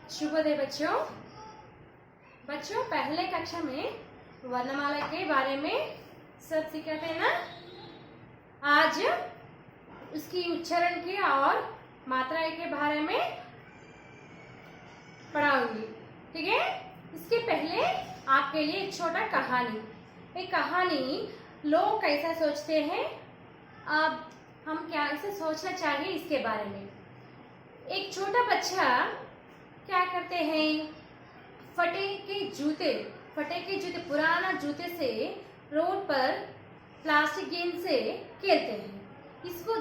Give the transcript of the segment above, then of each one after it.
शुभोदय बच्चों। बच्चों पहले कक्षा में वर्णमाला के बारे में सब सीखे थे ना। आज उसकी उच्चारण के और मात्रा के बारे में पढ़ाऊंगी, ठीक है। इसके पहले आपके लिए एक छोटा कहानी, एक कहानी लोग कैसा सोचते हैं, अब हम क्या ऐसे सोचना चाहिए इसके बारे में। एक छोटा बच्चा क्या करते हैं, फटे के जूते पुराना जूते से रोड पर प्लास्टिक गेंद से खेलते हैं। इसको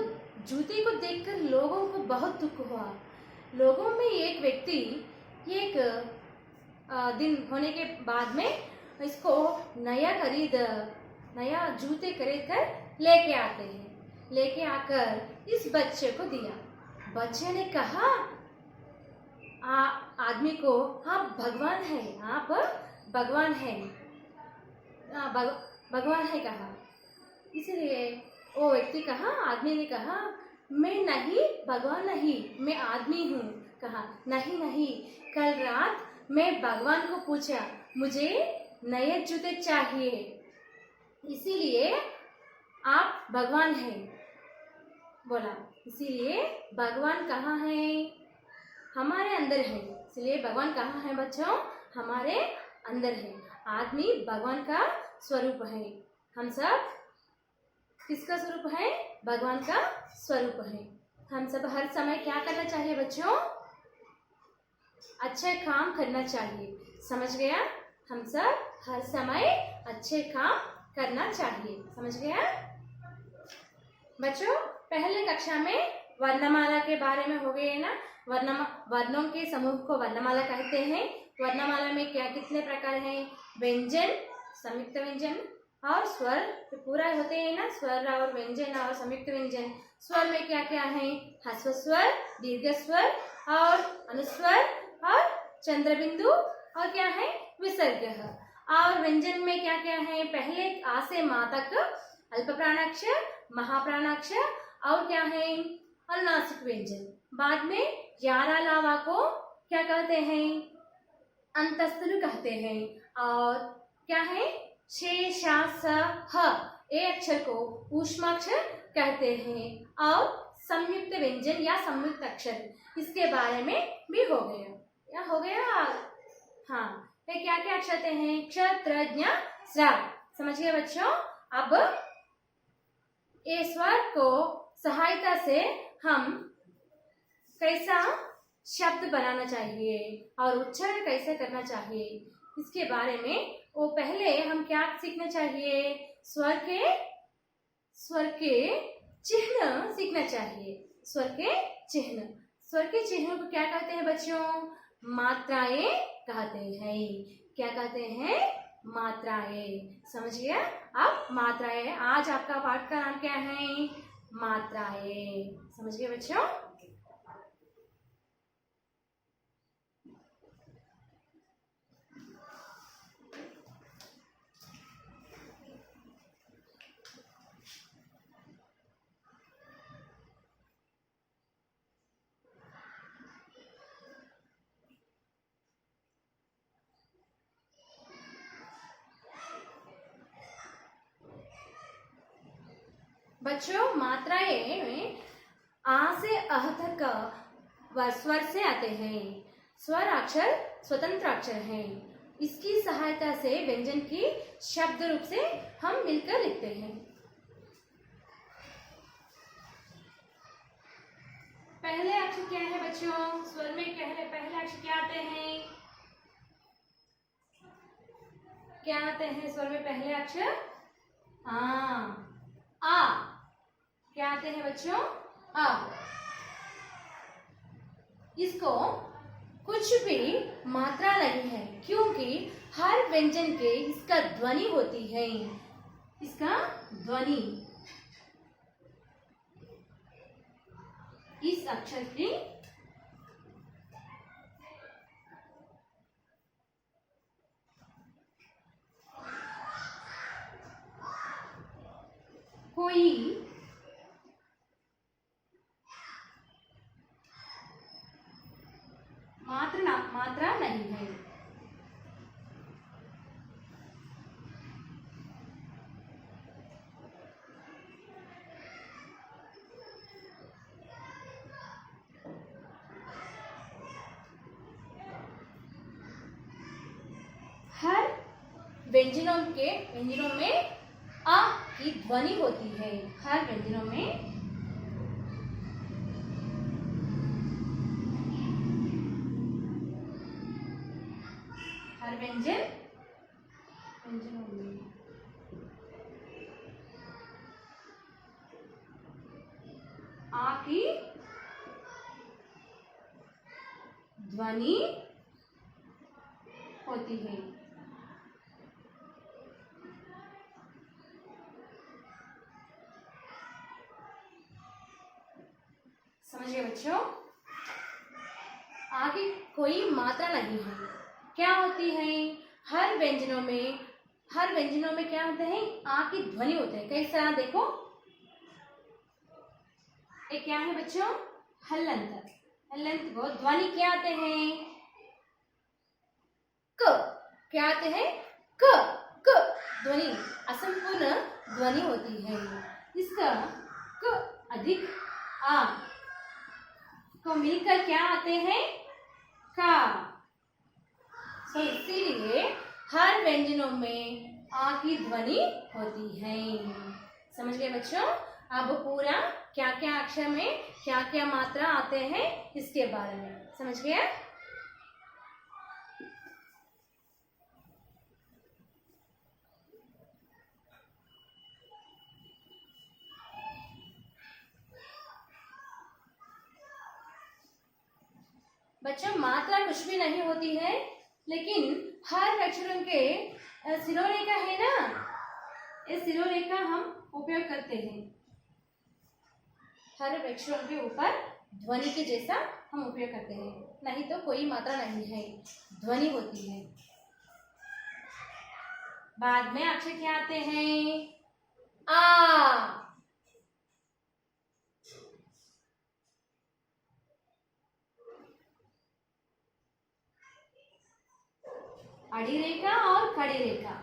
जूते को देखकर लोगों को बहुत दुख हुआ। लोगों में एक व्यक्ति एक दिन होने के बाद में इसको नया जूते खरीद कर लेके आते हैं। लेके आकर इस बच्चे को दिया। बच्चे ने कहा आदमी को, आप भगवान है, आप भगवान है, भगवान है कहा। इसलिए वो व्यक्ति कहा, आदमी ने कहा, मैं नहीं, भगवान नहीं, मैं आदमी हूँ। कहा नहीं, कल रात मैं भगवान को पूछा, मुझे नए जूते चाहिए, इसीलिए आप भगवान हैं बोला। इसीलिए भगवान कहाँ है? हमारे अंदर है। इसलिए भगवान कहाँ है बच्चों? हमारे अंदर है। आदमी भगवान का स्वरूप है। हम सब किसका स्वरूप है? भगवान का स्वरूप है। हम सब हर समय क्या करना चाहिए बच्चों? अच्छे काम करना चाहिए। समझ गया? हम सब हर समय अच्छे काम करना चाहिए। समझ गया बच्चों? पहले कक्षा में वर्णमाला के बारे में हो गए ना। वर्णों के समूह को वर्णमाला कहते हैं। वर्णमाला में क्या कितने प्रकार हैं? व्यंजन, संयुक्त व्यंजन और स्वर पूरा होते हैं ना। स्वर और व्यंजन और संयुक्त व्यंजन। स्वर में क्या क्या है? ह्रस्व स्वर, दीर्घ स्वर और अनुस्वर और चंद्रबिंदु और क्या है? विसर्ग। और व्यंजन में क्या क्या है? पहले आ से माँ तक अल्प प्राणाक्षर, महाप्राणाक्षर और क्या है? अनुनासिक व्यंजन। बाद में 11 लावा को क्या कहते हैं? अंतस्तुल कहते हैं। और क्या है? शेष ह ए अक्षर को ऊष्माक्षर कहते हैं। और संयुक्त व्यंजन या संयुक्त अक्षर, इसके बारे में भी हो गया। क्या हो गया? हाँ, ये क्या क्या अक्षर हैं? क्ष, त्र, ज्ञ, स्र। समझ गए बच्चों? अब ये स्वर को सहायता से हम कैसा शब्द बनाना चाहिए और उच्चारण कैसे करना चाहिए, इसके बारे में वो पहले हम क्या सीखना चाहिए? स्वर के चिन्ह सीखना चाहिए। स्वर के चिन्ह को क्या कहते हैं बच्चों? मात्राएं कहते हैं। क्या कहते हैं? मात्राएं। समझ गया? अब मात्राएं, आज आपका पाठ का नाम क्या है? मात्राएं। समझ गए बच्चों? बच्चों मात्राएं में आ से अह तक स्वर से आते हैं। स्वर अक्षर स्वतंत्र अक्षर हैं। इसकी सहायता से व्यंजन की शब्द रूप से हम मिलकर लिखते हैं। पहले अक्षर क्या है बच्चों? स्वर में पहले अक्षर क्या आते हैं? क्या आते हैं स्वर में पहले अक्षर? हाँ, आ। क्या आते हैं बच्चों? आ। इसको कुछ भी मात्रा नहीं है, क्योंकि हर व्यंजन के इसका ध्वनि होती है। इसका ध्वनि इस अक्षर की कोई मात्र मात्रा नहीं है। हर व्यंजनों में आ की ध्वनि होती है। हर व्यंजनोों में व्यंजनों में आ की ध्वनि होती है। समझिए बच्चों, आ की कोई मात्रा नहीं है। क्या होती है? हर व्यंजनों में क्या होते हैं? आ की ध्वनि होते हैं। कैसा? देखो, ये क्या है बच्चों? हल्लंत। हल्लंत को ध्वनि क्या आते हैं? क। क्या आते हैं? क। क ध्वनि असंपूर्ण ध्वनि होती है। इसका क अधिक आ को मिलकर क्या आते हैं? का। इसीलिए हर व्यंजनों में आ की ध्वनि होती है। समझ गए बच्चों? अब पूरा क्या क्या अक्षर में क्या क्या मात्रा आते हैं इसके बारे में समझ गया? बच्चों, मात्रा कुछ भी नहीं होती है, लेकिन हर अक्षरों के शिरोरेखा है ना, इस शिरोरेखा हम उपयोग करते हैं। हर अक्षरों के ऊपर ध्वनि के जैसा हम उपयोग करते हैं, नहीं तो कोई मात्रा नहीं है, ध्वनि होती है। बाद में अक्षर क्या आते हैं? आ। अड़ी रेखा और खड़ी रेखा।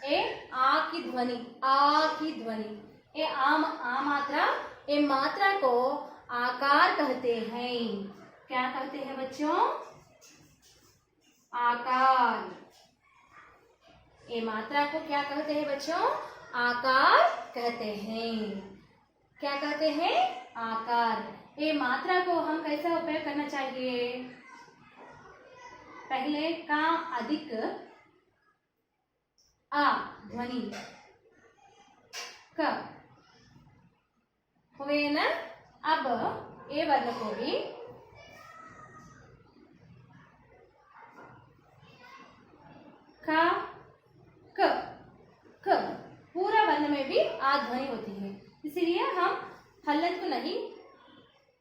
ए आ की ध्वनि, आ की ध्वनि। ए आ मात्रा, ए मात्रा को आकार कहते हैं। क्या कहते हैं बच्चों? आकार। ए मात्रा को क्या कहते हैं बच्चों? आकार कहते हैं। क्या कहते हैं? आकार। ए मात्रा को हम कैसा उपयोग करना चाहिए? पहले का अधिक आ ध्वनि क हुए ना। अब ए वर्ण को भी का क पूरा वर्ण में भी आ ध्वनि होती है, इसीलिए हम हल्लत को नहीं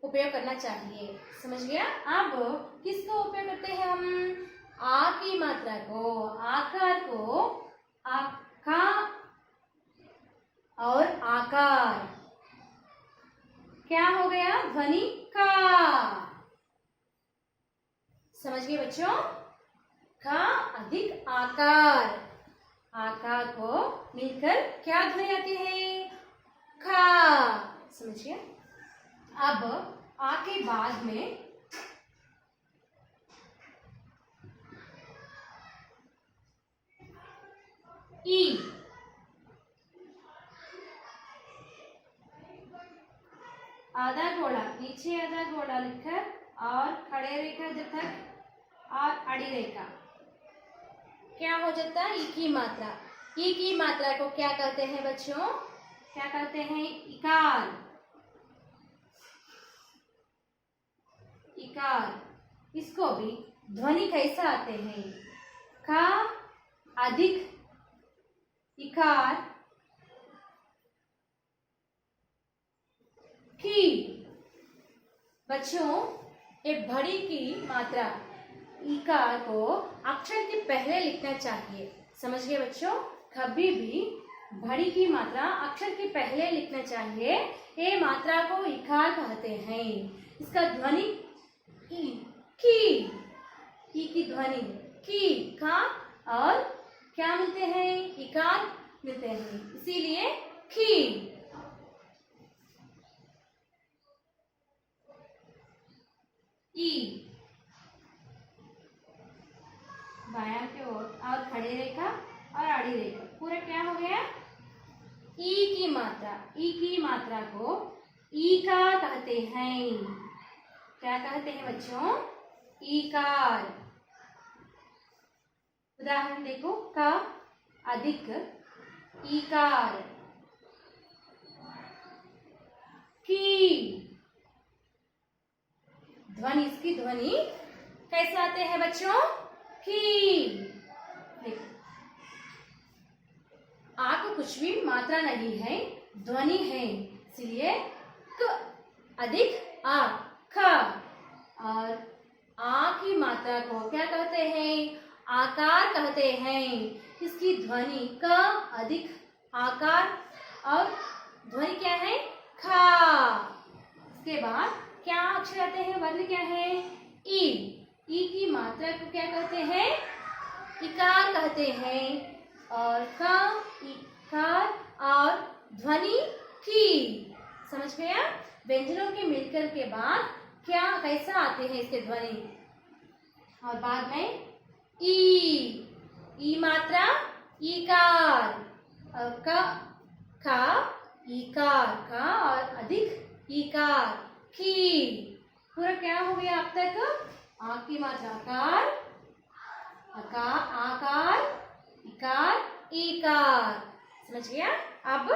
उपयोग करना चाहिए। समझ गया? अब किसको उपयोग करते हैं हम? आ की मात्रा को, आकार को, आका और आकार। क्या हो गया? ध्वनि का। समझ गए बच्चों? का अधिक आकार, आकार को मिलकर क्या ध्वनि आती है? खा। समझिए? अब आ के बाद में ई। आधा घोड़ा, पीछे आधा घोड़ा लिखकर और खड़े रेखा जब तक और अड़ी रेखा क्या हो जाता है? ई की मात्रा। ई की मात्रा को क्या कहते हैं बच्चों? क्या कहते हैं? इकार। इकार। इसको भी ध्वनि कैसा आते हैं? का अधिक इकार की। बच्चों, एक बड़ी की मात्रा इकार को अक्षर के पहले लिखना चाहिए। समझ गए बच्चों? कभी भी बड़ी की मात्रा अक्षर के पहले लिखना चाहिए। ये मात्रा को इकार कहते हैं। इसका ध्वनि की। ई की ध्वनि की का और क्या मिलते हैं, इकार मिलते हैं, इसीलिए की। ई बायां की ओर और खड़ी रेखा और आड़ी रेखा पूरा क्या हो गया, ई की मात्रा। ई की मात्रा को ईका कहते हैं। क्या कहते हैं बच्चों, ईकार। उदाहरण देखो, का अधिक ईकार, की। ध्वनि, इसकी ध्वनि कैसे आते हैं बच्चों, की। देखो, आ को कुछ भी मात्रा नहीं है, ध्वनि है, इसलिए क अधिक आ, ख। और आ की मात्रा को क्या कहते हैं, आकार कहते हैं। इसकी ध्वनि क अधिक आकार और ध्वनि क्या है, खा। इसके बाद क्या अक्षर आते हैं, वर्ण क्या है, ई। ई की मात्रा को क्या कहते हैं, इकार कहते हैं। और का इकार और ध्वनि की। समझ गया। व्यंजनों के मिलकर के बाद क्या कैसा आते हैं इसके ध्वनि। और बाद में ई मात्रा ईकार, और का ईकार, का और अधिक ईकार, की। पूरा क्या हो गया अब तक, आ की मात्रा आकार, आकार, इकार, ईकार। समझ गया। अब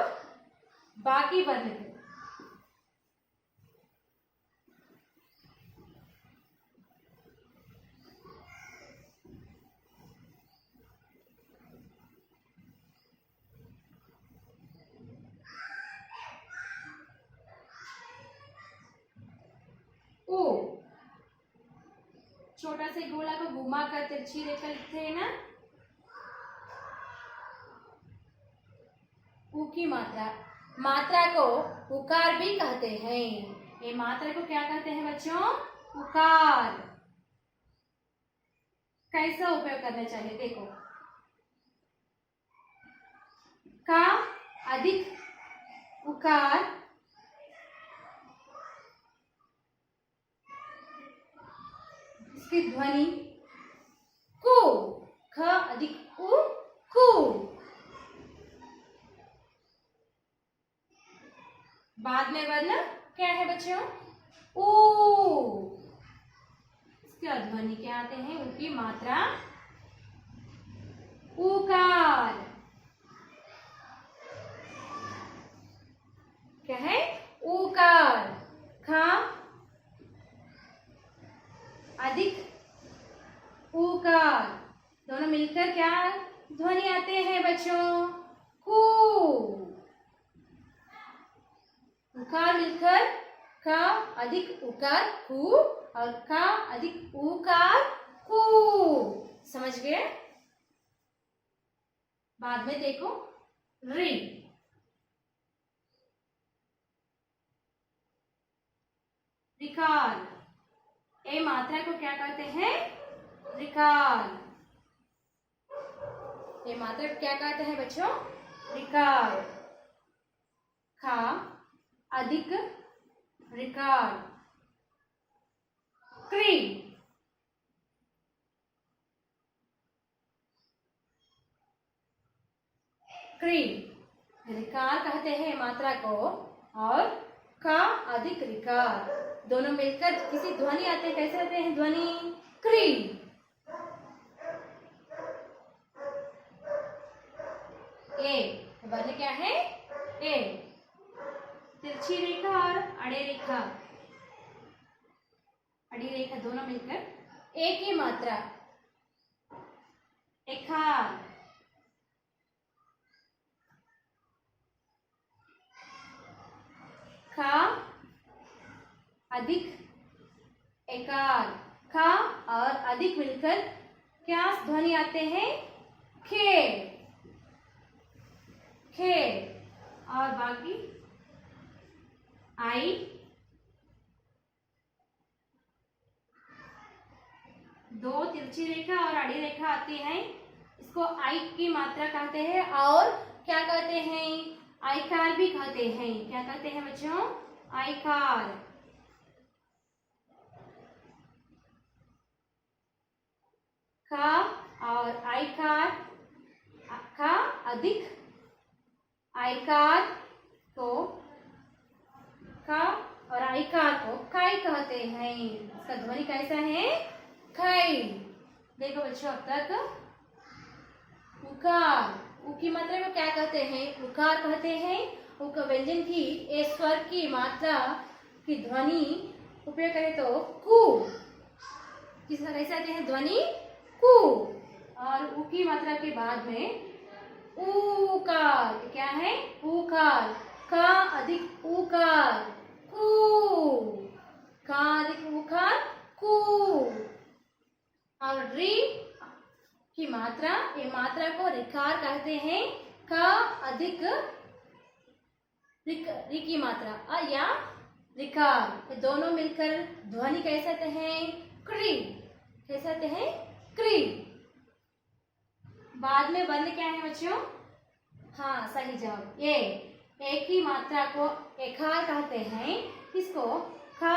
बाकी वर्ण को ओ, छोटा से गोला को घुमा कर तिरछी रेखा लिखते हैं ना। ऊ की मात्रा को उकार भी कहते हैं। ये मात्रा को क्या कहते हैं बच्चों, उकार। कैसा उपयोग करना चाहिए देखो, का अधिक उकार, इसकी ध्वनि कु, ख अधिक उ, कु। बाद में वर्ण क्या है बच्चों, ऊ। इसके ध्वनि क्या आते हैं, ऊ की मात्रा उकार। क्या है, उकार। खा अधिक उकार, दोनों मिलकर क्या ध्वनि आते हैं बच्चों, कु। उकार मिलकर का अधिक उकार कु, और का अधिक उकार कु। समझ गए। बाद में देखो, री। रिकार, ए मात्रा को क्या कहते हैं, रिकार। ये मात्रा को क्या कहते हैं बच्चों, रिकार। खा अधिक रिकार, क्री। क्री, रिकार कहते हैं मात्रा को, और का अधिक रिकार, दोनों मिलकर किसी ध्वनि आते हैं। कैसे आते हैं ध्वनि, क्री। ए वर्ण क्या है, ए। तिरछी रेखा और अड़ी रेखा दोनों मिलकर ए की मात्रा एकार, खा अधिक एकार, खा और अधिक मिलकर क्या ध्वनि आते हैं, खे, खे। और बाकी आई दो तिरछी रेखा और आड़ी रेखा आती है, इसको आई की मात्रा कहते हैं और क्या कहते हैं, आयकार भी कहते हैं। क्या कहते हैं बच्चों, आयकार। का और आयकार, का अधिक आयकार को का और आयकार को काय कहते हैं। इसका ध्वनि कैसा है, काय। देखो बच्चों अब तक उकार, उ की मात्रा को क्या कहते हैं, उकार कहते हैं। उक व्यंजन की ए स्वर की मात्रा की ध्वनि उपयोग करें तो कु, किसका कैसे आते हैं ध्वनि, कु। और उ की मात्रा के बाद में उकार, क्या है, उकार। का अधिक उकार, कु। का अधिक उकार, कु। और री की मात्रा, ये मात्रा को रिकार कहते हैं। का अधिक री की मात्रा या रिकार, ये दोनों मिलकर ध्वनि कैसे आते हैं, क्री। कैसे आते हैं, क्री। बाद में वर्ण क्या है बच्चों, हाँ सही जवाब, ये एक ही मात्रा को एकार कहते हैं। इसको का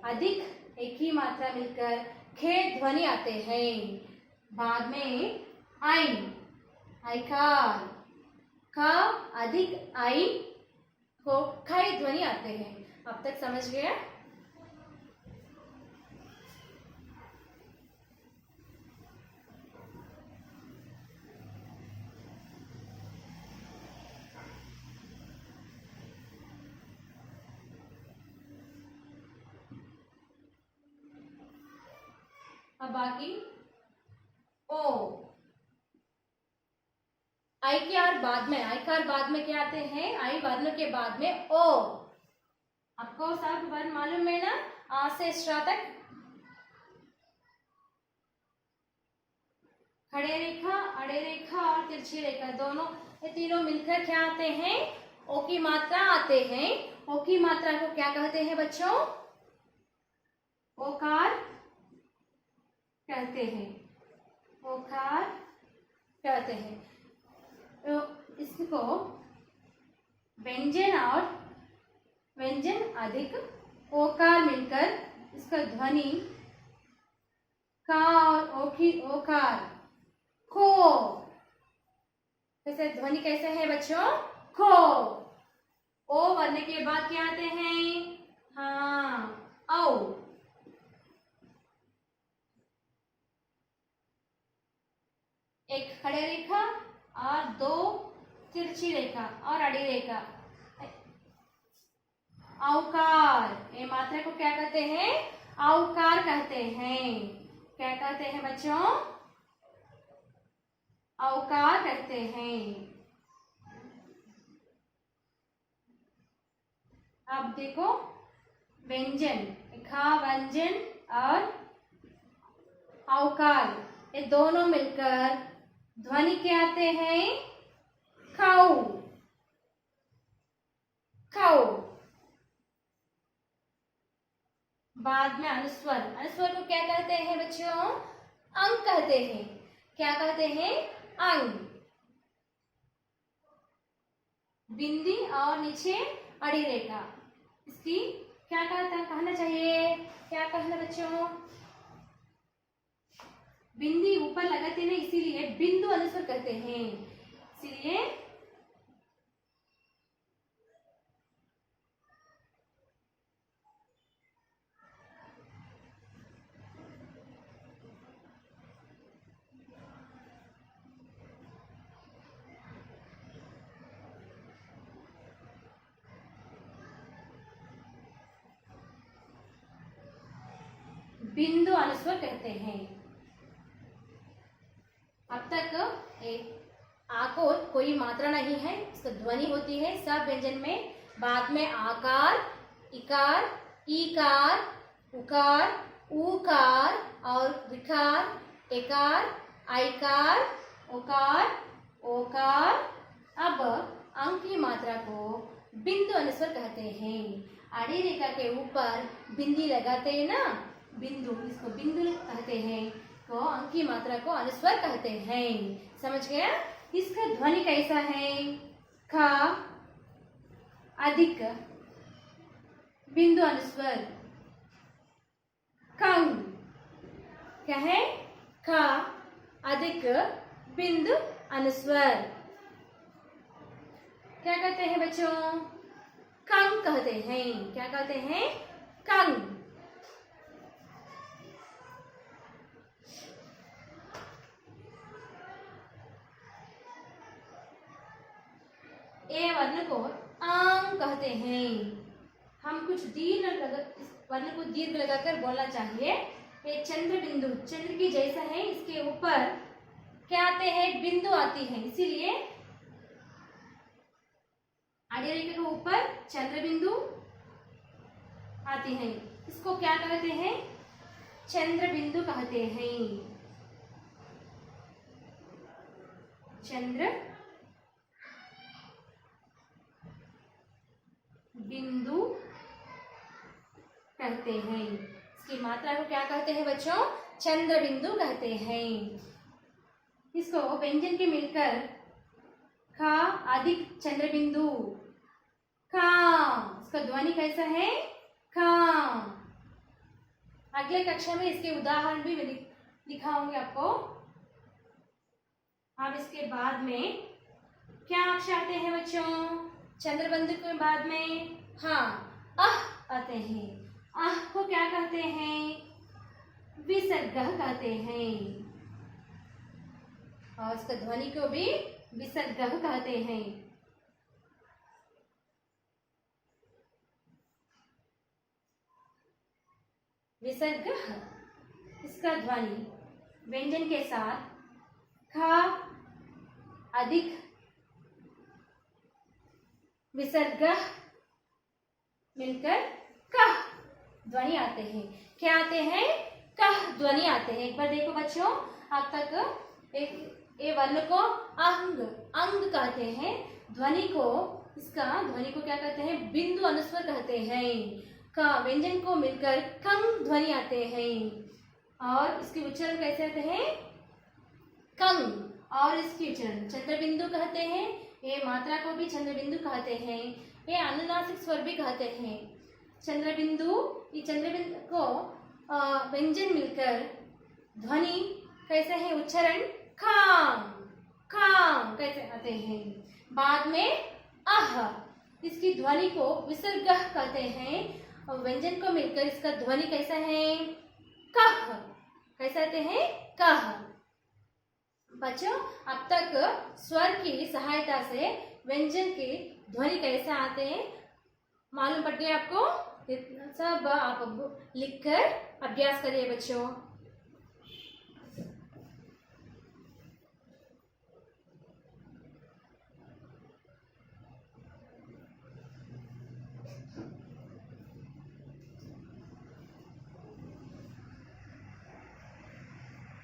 अधिक एक ही मात्रा मिलकर खे ध्वनि आते हैं। बाद में आई, आयकार। का अधिक आई को खै ध्वनि आते हैं। अब तक समझ गया। अब बाकी ओ, आई के और बाद में, आई का बाद में क्या आते हैं, आई वर्ण के बाद में ओ। आपको सब वर्ण मालूम है ना, आ से श्रा तक। खड़े रेखा, अड़े रेखा और तिरछी रेखा, दोनों ये तीनों मिलकर क्या आते हैं, ओ की मात्रा आते हैं। ओ की मात्रा को क्या कहते हैं बच्चों, ओकार कहते हैं। ओकार कहते हैं। तो इसको व्यंजन और व्यंजन अधिक ओकार मिलकर इसका ध्वनि का और ओकार खो। कैसे ध्वनि कैसे है बच्चों, खो। ओ वर्ण के बाद क्या आते हैं, हाँ औ। एक खड़े रेखा और दो तिरछी रेखा और आड़ी रेखा, औकार। ये मात्रा को क्या कहते हैं, औकार कहते हैं। क्या कहते हैं बच्चों, औकार कहते हैं। अब देखो व्यंजन, खा व्यंजन और औकार, ये दोनों मिलकर ध्वनि क्या आते हैं, खाऊ। खाऊ। बाद में अनुस्वर, अनुस्वर को क्या कहते हैं बच्चों, अंग कहते हैं। क्या कहते हैं, अंग। बिंदी और नीचे अड़ी रेखा, इसकी क्या कहना चाहिए, क्या कहना बच्चों, बिंदी ऊपर लगाते हैं इसीलिए बिंदु अनुस्वर कहते हैं। इसीलिए बिंदु अनुस्वर कहते हैं। अब तक आ को कोई मात्रा नहीं है, इसका ध्वनि होती है सब व्यंजन में। बाद में आकार, इकार, ईकार, उकार, ऊकार और विकार, एकार, आयकार, ओकार, ओकार। अब अंक की मात्रा को बिंदु अनुस्वर कहते हैं। आड़ी रेखा के ऊपर बिंदी लगाते हैं ना, बिंदु, इसको बिंदु कहते हैं, तो अंक की मात्रा को अनुस्वर कहते हैं। समझ गया? इसका ध्वनि कैसा है? ख अधिक बिंदु अनुस्वर कंग, क्या है? ख अधिक बिंदु अनुस्वर क्या कहते हैं बच्चों? कंग कहते हैं। क्या कहते हैं? कंग। ए वर्ण को आंग कहते हैं। हम कुछ इस वर्ण को दीर्घ लगाकर बोलना चाहिए। ये चंद्र बिंदु, चंद्र की जैसा है, इसके ऊपर क्या आते हैं? बिंदु आती है, इसीलिए आड़ी रेखा के ऊपर चंद्र बिंदु आती है। इसको क्या कहते हैं? चंद्र बिंदु कहते हैं। चंद्र बिंदु कहते हैं। इसकी मात्रा को क्या कहते हैं बच्चों? चंद्र बिंदु कहते हैं। इसको व्यंजन के मिलकर ख अधिक चंद्र बिंदु, ख। इसका ध्वनि कैसा है? ख। अगले कक्षा में इसके उदाहरण भी दिखाऊंगी आपको। अब इसके बाद में क्या अक्षर आते हैं बच्चों? चंद्र बिंदु के बाद में हाँ अह आते हैं। अह को क्या कहते हैं? विसर्ग कहते हैं, और इसका ध्वनि को भी विसर्ग कहते हैं। विसर्ग, इसका ध्वनि व्यंजन के साथ ख अधिक विसर्ग मिलकर कह ध्वनि आते हैं। क्या आते हैं? कह ध्वनि आते हैं। एक बार देखो बच्चों, अब तक एक वर्ण को अंग अंग कहते हैं, ध्वनि को क्या कहते हैं? बिंदु अनुस्वर कहते हैं। का व्यंजन को मिलकर कंग ध्वनि आते हैं, और इसके उच्चारण कैसे आते हैं? कंग। और इसकी उच्चारण चंद्र बिंदु कहते हैं। ये मात्रा को भी चंद्र बिंदु कहते हैं। ये अनुनासिक स्वर भी कहते हैं। चंद्र बिंदु, ये चंद्र बिंदु को व्यंजन मिलकर ध्वनि कैसे है? उच्चारण खाम खाम कैसे आते हैं। बाद में अह, इसकी ध्वनि को विसर्ग कहते हैं, और व्यंजन को मिलकर इसका ध्वनि कैसा है? कह। कैसे आते हैं? कह। बच्चों, अब तक स्वर की सहायता से व्यंजन की ध्वनि कैसे आते हैं मालूम पड़ गया आपको? सब आप लिखकर अभ्यास करिए बच्चों।